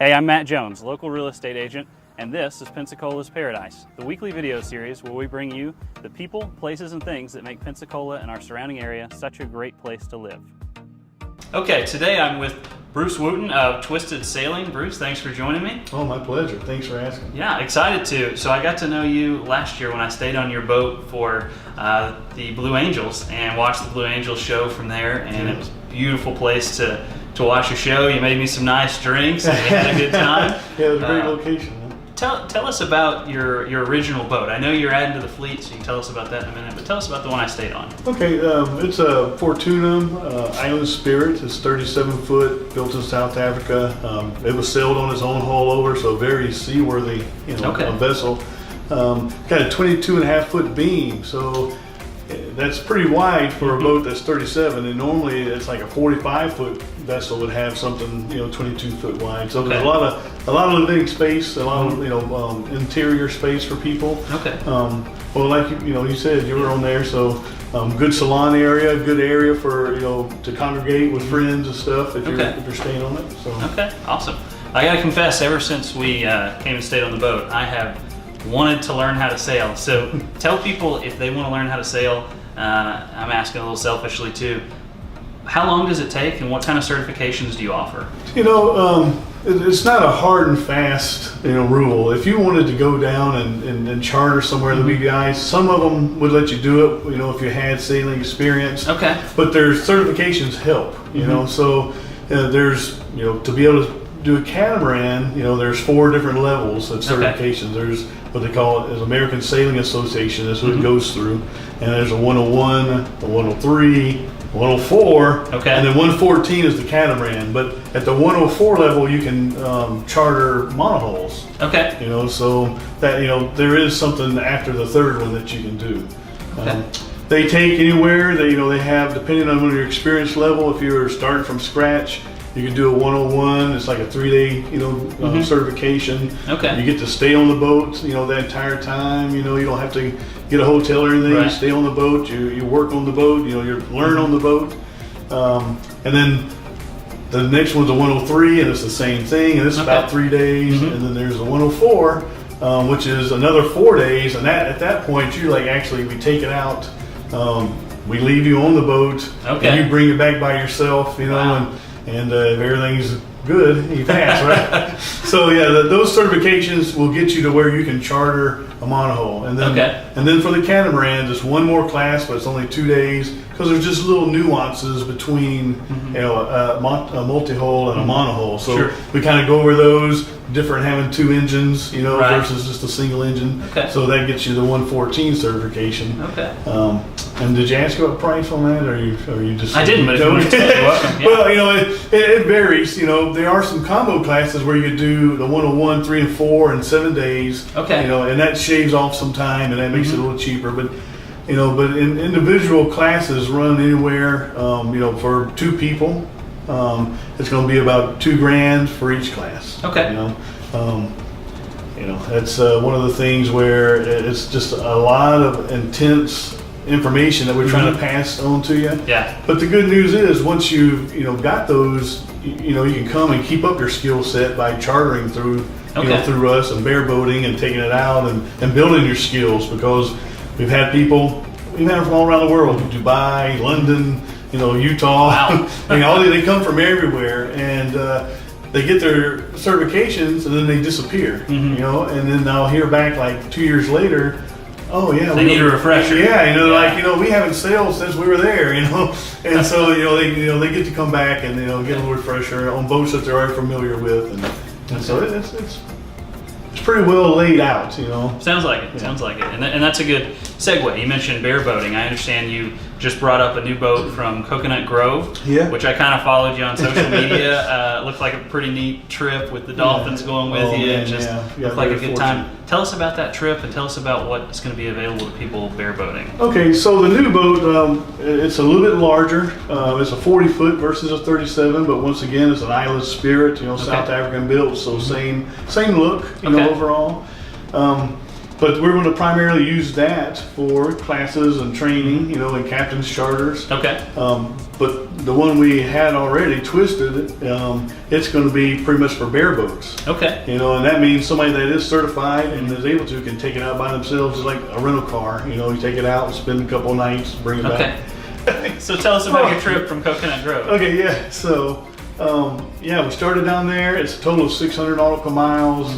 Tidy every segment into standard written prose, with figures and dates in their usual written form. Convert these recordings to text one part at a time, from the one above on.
Hey, I'm Matt Jones, local real estate agent, and this is Pensacola's Paradise, the weekly video series where we bring you the people, places, and things that make Pensacola and our surrounding area such a great place to live. Okay, today I'm with Bruce Wooten of Twisted Sailing. Bruce, thanks for joining me. Oh, my pleasure. Thanks for asking. Yeah, excited to. So I got to know you last year when I stayed on your boat for the Blue Angels and watched the Blue Angels show from there, and it was a beautiful place to watch a show. You made me some nice drinks and we had a good time. Yeah, it was a great location. Tell us about your original boat. I know you're adding to the fleet, so you can tell us about that in a minute, but tell us about the one I stayed on. Okay, it's a Fortunum Island Spirit. It's 37 foot, built in South Africa. It was sailed on its own hull over, so very seaworthy, vessel. Got a 22.5 foot beam, so that's pretty wide for a boat that's 37, and normally it's like a 45 foot vessel would have something 22 foot wide. So there's a lot of living space, a lot of interior space for people. Okay. Well, like you said, you were on there, so good salon area, good area for to congregate with friends and stuff if you're staying on it. So. Okay, awesome. I gotta confess, ever since we came and stayed on the boat, I have wanted to learn how to sail. So tell people if they want to learn how to sail. I'm asking a little selfishly too. How long does it take, and what kind of certifications do you offer? It's not a hard and fast rule. If you wanted to go down and charter somewhere the big guys, some of them would let you do it. If you had sailing experience. Okay. But their certifications help. So there's to be able to do a catamaran, there's 4 different levels of certifications. Okay. There's what they call it as American Sailing Association. That's what it goes through. And there's a 101, a 103, 104, and then 114 is the catamaran. But at the 104 level, you can charter monohulls. Okay. So that there is something after the 3rd one that you can do. Okay. They take anywhere. They have, depending on your experience level. If you're starting from scratch, you can do a 101. It's like a 3-day, certification. Okay. You get to stay on the boat, the entire time. You don't have to get a hotel or anything. Right. You stay on the boat. You work on the boat. You learn on the boat. And then the next one's a 103, and it's the same thing. And it's about 3 days. And then there's a 104, which is another 4 days. And at that point, you're like, actually, we take it out. We leave you on the boat, and you bring it back by yourself. And if everything's good, you pass, right? So yeah, those certifications will get you to where you can charter a monohull. And then for the catamarans, it's one more class, but it's only 2 days, because there's just little nuances between a multi-hull and a monohull. So we kind of go over those, different having 2 engines, versus just a single engine. Okay. So that gets you the 114 certification. Okay. And did you ask about price on that, or you just? I didn't, but if you want to tell me, welcome. Yeah. Well, it varies. There are some combo classes where you do the 101, 3 and 4 in 7 days. Okay. And that shaves off some time, and that makes it a little cheaper. But but in individual classes run anywhere, for 2 people, it's going to be about $2,000 for each class. Okay. That's one of the things where it's just a lot of intense information that we're trying to pass on to you. Yeah. But the good news is, once you've got those, you can come and keep up your skill set by chartering through through us and bareboating and taking it out and building your skills, because we've had people from all around the world, Dubai, London, Utah. Wow. They come from everywhere, and they get their certifications and then they disappear. And then I'll hear back like 2 years later. Oh yeah, they need a refresher. Yeah, we haven't sailed since we were there, and so they get to come back and get a little refresher on boats that they're already familiar with, and so it's pretty well laid out. Sounds like it. Yeah. Sounds like it, and that's a good segue. You mentioned bareboating. I understand you just brought up a new boat from Coconut Grove, which I kind of followed you on social media. Looked like a pretty neat trip with the dolphins going with you. Man, just looked like a good time. Tell us about that trip, and tell us about what's going to be available to people bareboating. Okay, so the new boat, it's a little bit larger. It's a 40 foot versus a 37, but once again, it's an Island Spirit, South African built, so same look, overall. But we're going to primarily use that for classes and training, you know, and captain's charters. Okay. But the one we had already, Twisted, it's going to be pretty much for bareboats. Okay. You know, and that means somebody that is certified and is able to can take it out by themselves, just like a rental car. You know, you take it out and spend a couple of nights, bring it back. So tell us about your trip from Coconut Grove. Okay, yeah. So, we started down there. It's a total of 600 nautical miles.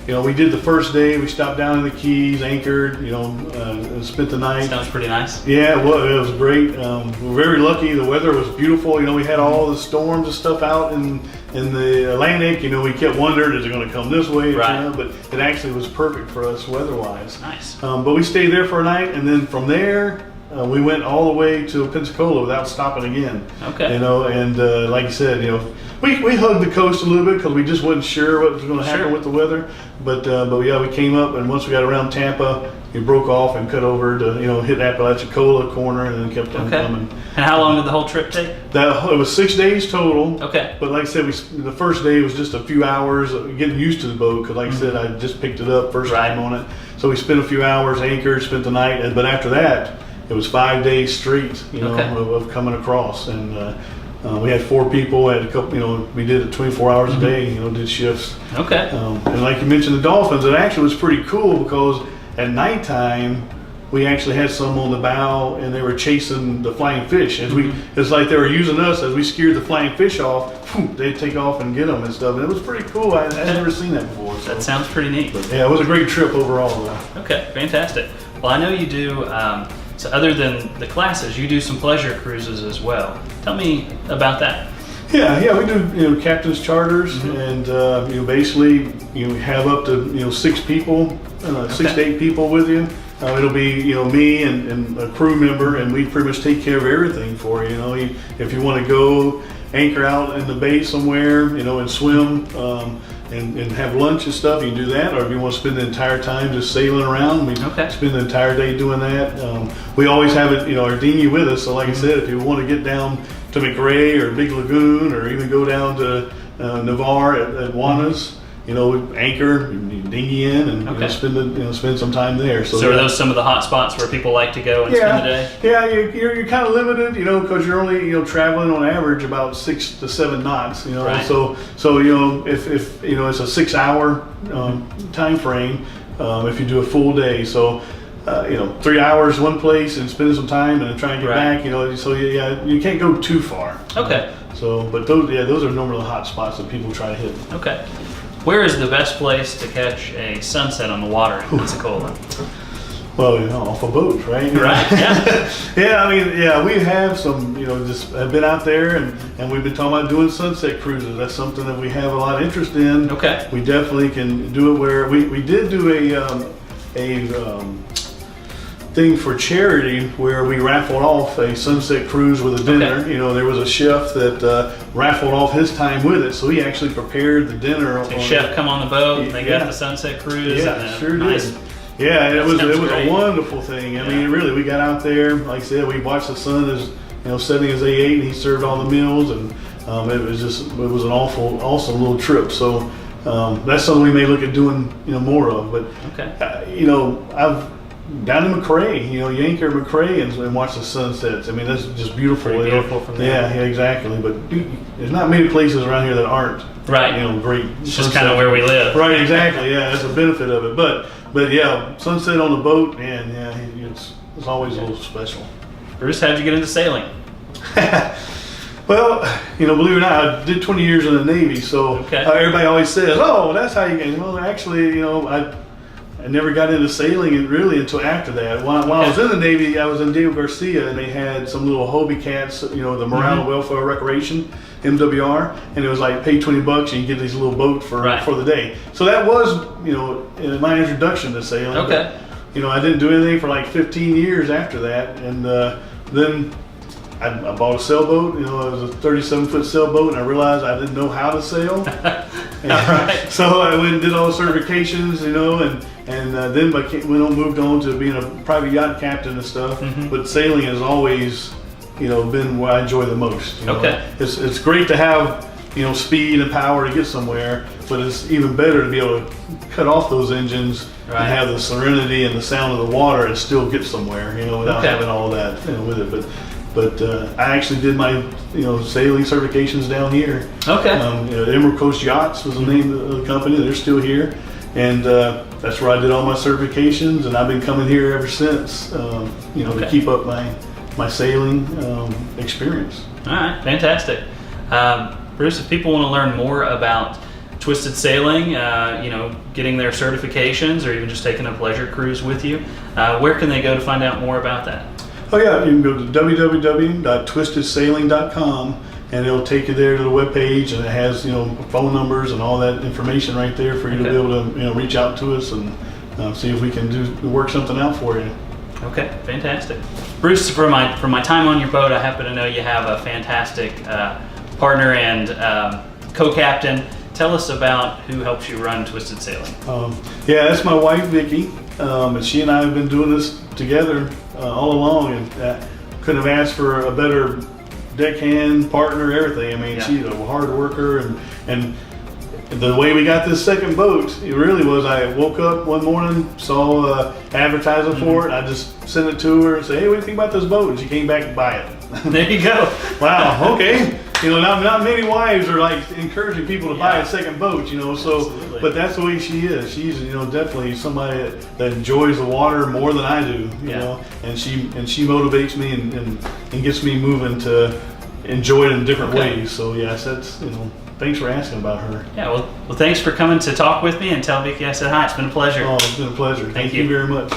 You know, we did the first day. We stopped down in the Keys, anchored. You know, and spent the night. Sounds pretty nice. Yeah, well, it was great. We were very lucky. The weather was beautiful. You know, we had all the storms and stuff out in the Atlantic. You know, we kept wondering, is it going to come this way? Right. You know, but it actually was perfect for us weather-wise. Nice. But we stayed there for a night, and then from there, we went all the way to Pensacola without stopping again. Okay. You know, and like you said, you know, we hugged the coast a little bit because we just wasn't sure what was going to happen with the weather. But yeah, we came up, and once we got around Tampa, we broke off and cut over to, you know, hit Apalachicola corner, and then kept on coming. And how long did the whole trip take? It was 6 days total. Okay. But like I said, the first day was just a few hours getting used to the boat because, like I said, I just picked it up first time on it. So we spent a few hours anchored, spent the night, but after that, it was 5 days straight, you know, of coming across. And we had 4 people, had a couple, you know, we did it 24 hours a day, you know, did shifts. Okay. And like you mentioned, the dolphins, it actually was pretty cool because at nighttime, we actually had some on the bow and they were chasing the flying fish. It's like they were using us as we scared the flying fish off, they'd take off and get them and stuff. And it was pretty cool. I'd never seen that before. So. That sounds pretty neat. But, yeah, it was a great trip overall, though. Okay, fantastic. Well, I know you do, so other than the classes, you do some pleasure cruises as well. Tell me about that. Yeah, we do, you know, captain's charters, and you know, basically you have up to, you know, 6 people, 6 to 8 people with you. It'll be, you know, me and a crew member, and we pretty much take care of everything for you. You know, if you want to go anchor out in the bay somewhere, you know, and swim and have lunch and stuff, you can do that. Or if you want to spend the entire time just sailing around, we spend the entire day doing that. We always have it, you know, our dinghy with us. So like I said, if you want to get down to McRae or Big Lagoon, or even go down to Navarre at Juanas, you know, anchor, dinghy in, and you know, spend some time there. So are those some of the hot spots where people like to go and spend the day? Yeah, you're kind of limited, you know, because you're only, you know, traveling on average about 6 to 7 knots, you know. Right. So you know, if you know, it's a 6-hour time frame if you do a full day. So you know, 3 hours one place and spend some time and then try and get back, you know. So yeah, you can't go too far. Okay. But those are normally the hot spots that people try to hit. Okay. Where is the best place to catch a sunset on the water in Pensacola? Well, you know, off a boat, right? Right, yeah. Yeah, I mean, yeah, we have some, you know, just have been out there and we've been talking about doing sunset cruises. That's something that we have a lot of interest in. Okay. We definitely can do it where we did do a thing for charity where we raffled off a sunset cruise with a dinner. Okay. You know, there was a chef that raffled off his time with it, so he actually prepared the dinner. So chef come on the boat, and they got the sunset cruise. Yeah, and sure nice. did. Yeah, it was great. a wonderful thing. I mean, really, we got out there. Like I said, we watched the sun as, you know, setting as they ate, and he served all the meals, and it was an awesome little trip. So that's something we may look at doing, you know, more of. But you know, I've down in McRae, you know, you anchor at McRae and watch the sunsets. I mean, that's just beautiful. Pretty beautiful from there. Yeah, exactly. But there's not many places around here that aren't, right, you know, great. It's just kind of where we live. Right, exactly. Yeah, that's a benefit of it. But yeah, sunset on the boat, man, yeah, it's always a little special. Bruce, how'd you get into sailing? Well, you know, believe it or not, I did 20 years in the Navy, so everybody always says, "Oh, that's how you get." Well, actually, you know, I never got into sailing until after that. While I was in the Navy, I was in Diego Garcia, and they had some little Hobie cats, you know, the Morale Welfare Recreation, MWR, and it was like pay $20 and you get these little boat for the day. So that was, you know, my introduction to sailing. Okay. But, you know, I didn't do anything for like 15 years after that, and then I bought a sailboat. You know, it was a 37-foot sailboat, and I realized I didn't know how to sail. So I went and did all the certifications, you know, and then moved on to being a private yacht captain and stuff. But sailing has always, you know, been what I enjoy the most. You know? It's great to have, speed and power to get somewhere, but it's even better to be able to cut off those engines and have the serenity and the sound of the water and still get somewhere, without having all that with it. But I actually did my sailing certifications down here. Okay. Emerald Coast Yachts was the name of the company. They're still here, and that's where I did all my certifications, and I've been coming here ever since. To keep up my sailing experience. All right, fantastic. Bruce, if people want to learn more about Twisted Sailing, getting their certifications, or even just taking a pleasure cruise with you, where can they go to find out more about that? Oh yeah, you can go to www.twistedsailing.com, and it'll take you there to the webpage, and it has phone numbers and all that information right there for you to be able to reach out to us and see if we can work something out for you. Okay, fantastic. Bruce, from my time on your boat, I happen to know you have a fantastic partner and co-captain. Tell us about who helps you run Twisted Sailing. That's my wife, Vicki, and she and I have been doing this together all along, and couldn't have asked for a better deckhand, partner, everything. I mean, she's a hard worker, and the way we got this second boat, it really was, I woke up one morning, saw advertising for it, I just sent it to her and said, hey, what do you think about this boat? And she came back to buy it. There you go. Wow, okay. Not many wives are like encouraging people to buy a second boat, so, absolutely. But that's the way she is. She's, definitely somebody that enjoys the water more than I do, and she motivates me and gets me moving to enjoy it in different ways. So yes, that's, thanks for asking about her. Yeah, well, thanks for coming to talk with me, and tell Vicki I said hi. It's been a pleasure. Oh, it's been a pleasure. Thank you very much.